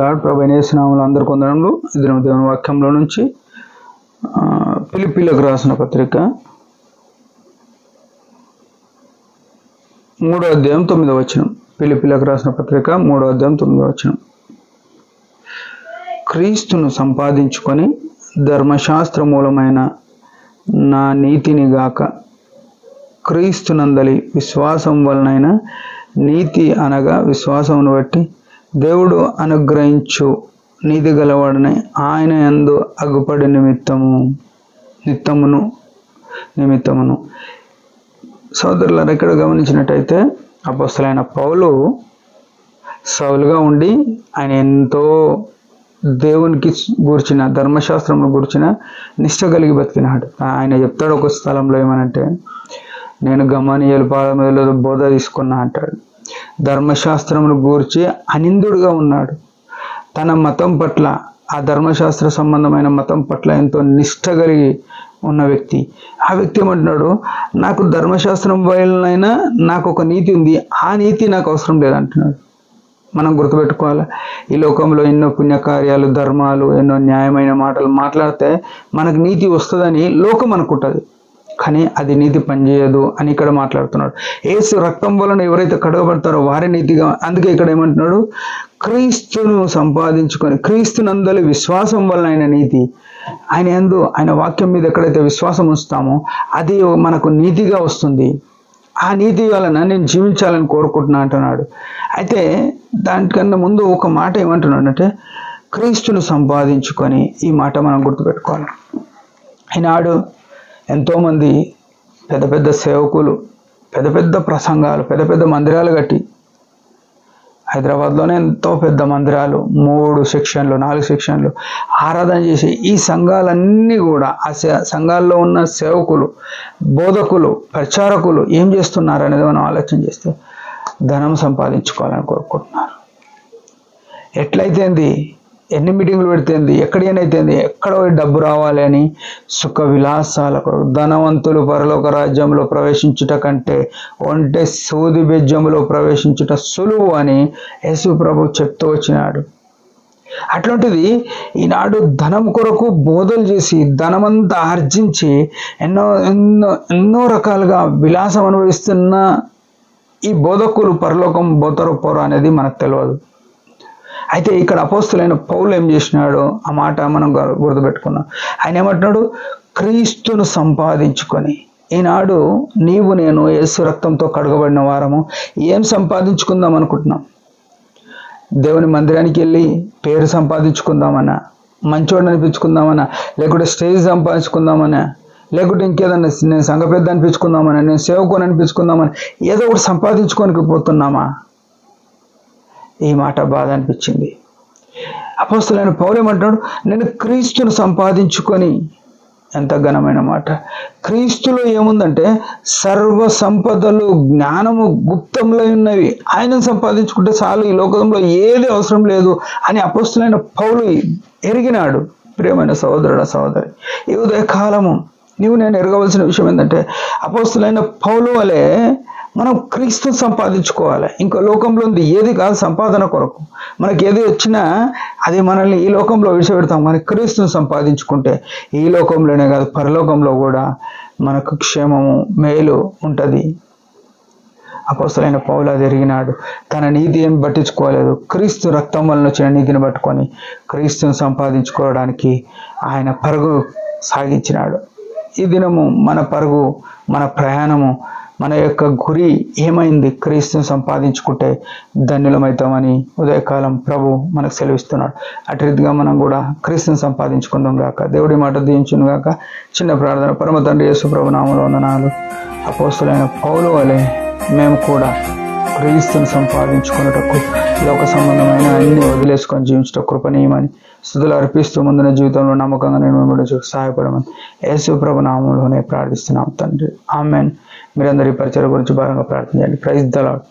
Lord. ప్రభు యేసు నామములో అందరికీ వందనములు. ఇది దేవుని వాక్యంలో నుంచి ఫిలిప్పీలకు రాసిన పత్రిక 3వ అధ్యాయం 9వ వచనం. ఫిలిప్పీలకు రాసిన పత్రిక 3వ అధ్యాయం 9వ వచనం. క్రీస్తును సంపాదించుకొని ధర్మశాస్త్ర మూలమైన నా నీతిని గాక క్రీస్తునందలి విశ్వాసం వలనైన నీతి అనగా విశ్వాసమును బట్టి దేవుడు అనుగ్రహించు నీతి గలవాడని ఆయన యందు అగుపడి నిమిత్తమును సోదరులారా, ఇక్కడ గమనించినట్టయితే అపొస్తలుడైన పౌలు సౌలుగా ఉండి ఆయన ఎంతో దేవునికి గూర్చిన ధర్మశాస్త్రంను గూర్చిన నిష్ట కలిగి బతికినాడు. ఆయన చెప్తాడు ఒక స్థలంలో ఏమనంటే, నేను గమనియేలు పాదములలో బోధ తీసుకున్నా అంటాడు. ధర్మశాస్త్రమును గూర్చి అనిందుడుగా ఉన్నాడు. తన మతం పట్ల, ఆ ధర్మశాస్త్ర సంబంధమైన మతం పట్ల ఎంతో నిష్ట కలిగి ఉన్న వ్యక్తి. ఆ వ్యక్తి ఏమంటున్నాడు, నాకు ధర్మశాస్త్రం వలనైనా నాకు ఒక నీతి ఉంది, ఆ నీతి నాకు అవసరం లేదంటున్నాడు. మనం గుర్తుపెట్టుకోవాలి, ఈ లోకంలో ఎన్నో పుణ్యకార్యాలు, ధర్మాలు, ఎన్నో న్యాయమైన మాటలు మాట్లాడితే మనకు నీతి వస్తుందని లోకం అనుకుంటుంది, కానీ అది నీతి పనిచేయదు అని ఇక్కడ మాట్లాడుతున్నాడు. యేసు రక్తం వలన ఎవరైతే కడగబడతారో వారే నీతిగా. అందుకే ఇక్కడ ఏమంటున్నాడు, క్రీస్తును సంపాదించుకొని క్రీస్తునందలి విశ్వాసం వలన ఆయన నీతి. ఆయన యందు, ఆయన వాక్యం మీద ఎక్కడైతే విశ్వాసం ఉంచుతామో అది మనకు నీతిగా వస్తుంది. ఆ నీతి వలన నేను జీవించాలని కోరుకుంటున్నా అంటున్నాడు. అయితే దానికన్నా ముందు ఒక మాట ఏమంటున్నాడు అంటే, క్రీస్తును సంపాదించుకొని. ఈ మాట మనం గుర్తుపెట్టుకోవాలి. ఈనాడు ఎంతోమంది పెద్ద పెద్ద సేవకులు, పెద్ద పెద్ద ప్రసంగాలు, పెద్ద పెద్ద మందిరాలు కట్టి, హైదరాబాద్లోనే ఎంతో పెద్ద మందిరాలు, 3 సెక్షన్లు 4 సెక్షన్లు ఆరాధన చేసి, ఈ సంఘాలన్నీ కూడా ఆ సంఘాల్లో ఉన్న సేవకులు, బోధకులు, ప్రచారకులు ఏం చేస్తున్నారు అనేది మనం ఆలోచన చేస్తే ధనం సంపాదించుకోవాలని కోరుకుంటున్నారు. ఎట్లయితేంది, ఎన్ని మీటింగులు పెడితేంది, ఎక్కడైనైతేంది, ఎక్కడ డబ్బు రావాలి అని సుఖ విలాసాలకు, ధనవంతులు పరలోక రాజ్యంలో ప్రవేశించుట కంటే ఒంటె సూది బెజ్జములో ప్రవేశించుట సులువు అని యేసు ప్రభు చెప్తూ వచ్చినాడు. అట్లాంటిది ఈనాడు ధనం కొరకు బోధలు చేసి ధనమంతా ఆర్జించి ఎన్నో ఎన్నో ఎన్నో రకాలుగా విలాసం అనుభవిస్తున్న ఈ బోధకులు పరలోకం పోతారో పోరో అనేది మనకు తెలియదు. అయితే ఇక్కడ అపోస్తలుడైన పౌలు ఏం చేసినాడు, ఆ మాట మనం గుర్తుపెట్టుకున్నాం. ఆయన ఏమంటున్నాడు, క్రీస్తును సంపాదించుకొని. ఈనాడు నీవు నేను యేసు రక్తంతో కడగబడిన వారము ఏం సంపాదించుకుందాం అనుకుంటున్నాం? దేవుని మందిరానికి వెళ్ళి పేరు సంపాదించుకుందామన్నా, మంచోడిని అనిపించుకుందామన్నా, లేకుంటే స్టేజ్ సంపాదించుకుందామన్నా, లేకుంటే ఇంకేదన్నా నేను సంఘ పెద్ద అనిపించుకుందామన్నా, నేను సేవకుని అనిపించుకుందామని ఏదో ఒకటి సంపాదించుకోనికి పోతున్నామా? ఈ మాట బాధ అనిపించింది. అపోస్తలుడైన పౌలు ఏమంటాడు, నేను క్రీస్తును సంపాదించుకొని. ఎంత ఘనమైన మాట. క్రీస్తులో ఏముందంటే సర్వ సంపదలు, జ్ఞానము గుప్తంలో ఉన్నవి. ఆయనను సంపాదించుకుంటే చాలు, ఈ లోకంలో ఏది అవసరం లేదు అని అపోస్తలుడైన పౌలు ఎరిగినాడు. ప్రియమైన సహోదరుడ, సహోదరి, ఈ ఉదయకాలము నీవు నేను ఎరగవలసిన విషయం ఏంటంటే, అపోస్తలుడైన పౌలు వలె మనం క్రీస్తుని సంపాదించుకోవాలి. ఇంకో లోకంలో ఉంది ఏది కాదు సంపాదన కొరకు. మనకి ఏది వచ్చినా అది మనల్ని ఈ లోకంలో విడిచిపెడతాం, కానీ క్రీస్తుని సంపాదించుకుంటే ఈ లోకంలోనే కాదు పరలోకంలో కూడా మనకు క్షేమము, మేలు ఉంటుంది. అపోస్తలుడైన పౌలు అది ఎరిగినాడు. తన నీతి ఏం పట్టించుకోలేదు, క్రీస్తు రక్తం వలన వచ్చిన నీతిని పట్టుకొని క్రీస్తుని సంపాదించుకోవడానికి ఆయన పరుగు సాగించినాడు. ఈ దినము మన పరుగు, మన ప్రయాణము, మన యొక్క గురి ఏమైంది? క్రీస్తుని సంపాదించుకుంటే ధన్యులమవుతామని ఉదయకాలం ప్రభు మనకు సెలవిస్తున్నాడు. అటు రీతిగా మనం కూడా క్రీస్తుని సంపాదించుకుందాం గాక. దేవుడి మాట దీవించును గాక. చిన్న ప్రార్థన. పరమ తండ్రి యేసు ప్రభు నామములో వందనాలు. అపోస్తలుడైన పౌలు వలె మేము కూడా క్రీస్తుని సంపాదించుకున్నటకు, లోక సంబంధమైన అన్ని వదిలేసుకొని జీవించట కృపణీయమని స్తుతులు అర్పిస్తూ ముందున జీవితంలో నమ్మకంగా నేను వెంబడించు సహాయపడమని యేసు ప్రభు నామములోనే ప్రార్థిస్తున్నాం తండ్రి. ఆమేన్. మీరందరి పరిచయం గురించి భారంగా ప్రార్థన చేయండి. Praise the lord.